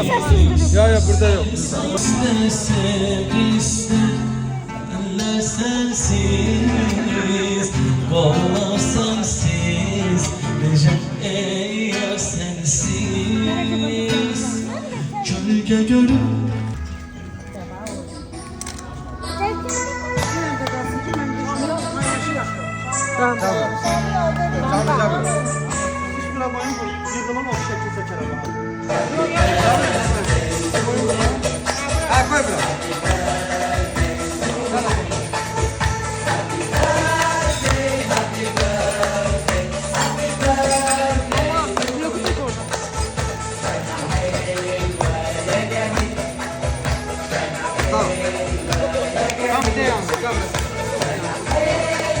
sessizdir. Ya burada yok. Eller sensiz, kollar sensiz, Necip eğer sensiz, gölge görür. Tamam. Tamam. Hiç buna boyun yıkılım o şekilde seçer ama. Ha koy bırak.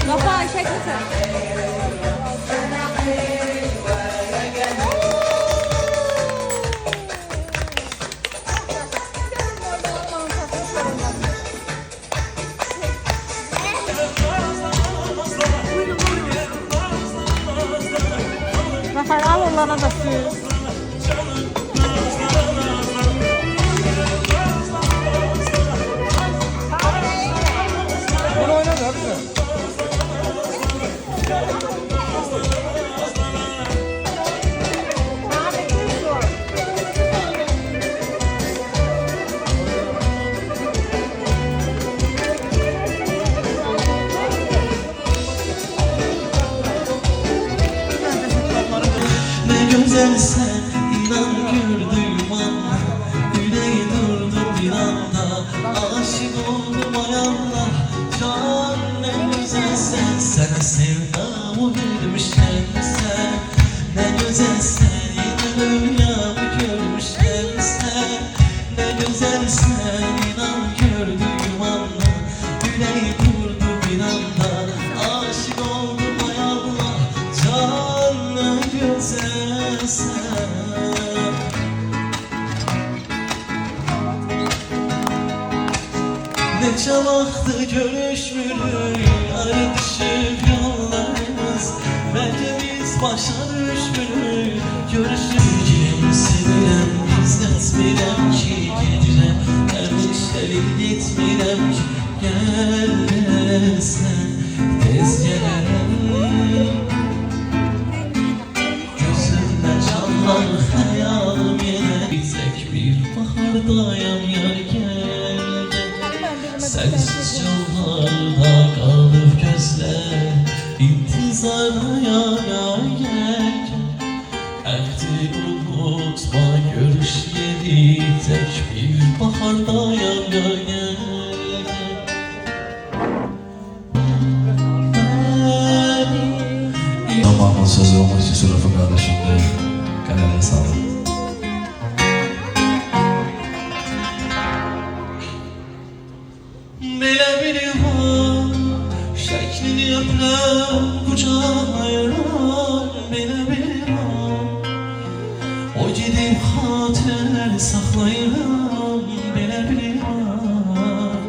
Kafa şekilde. Zafer al onlara da süz. Bunu oynadı abi sen. Güzelsen inan gördüğüm anda, yüreği durdu bir anda, aşık oldum ay Allah. Can ne güzelsen, sana sevdamı vermişim sen. Ne güzelsen yine dünyamı görmüşüm sen. Ne güzelsen inan gördüğüm anda, yüreği durdu bir anda, aşık oldum ay Allah. Can ne güzelsen. Ne çamaktı görüşmürük, ayrışık yollarımız. Bence biz başa düşmürük, görüşürken sevirem, izletmirem ki gedirem. Ermişlerin gitmirem ki, gel sen tez gelelim. Gözümde canlar hayalim yine, tek bir bahardayım yar gel. Sensiz yollarda kalıp gözler, intizarla yana gel. Erdi unutma görüş yeri, tek bir bahardayım yar gel. Zamanın sözü olmak için Sürafı kardeşim de kanalına sağlık. Belə biri var, şəklini öpürəm, qucaqlayıram. Belə biri var, o gedib xatirələri saxlayıram. Belə biri var,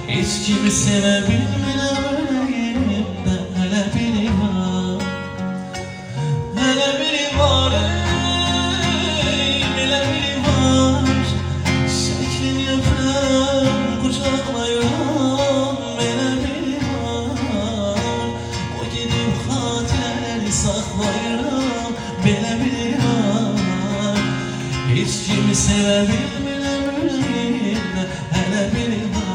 heç kimi sevə bilmirəm ürəyimdə. Hələ biri var, hələ biri var, belə biri var, şəklini öpürəm, qucaqlayıram. Belə biri var, o gedib xatirələri saxlayıram. Belə biri var, heç kimi sevə bilmirəm ürəyimdə. Hələ biri var.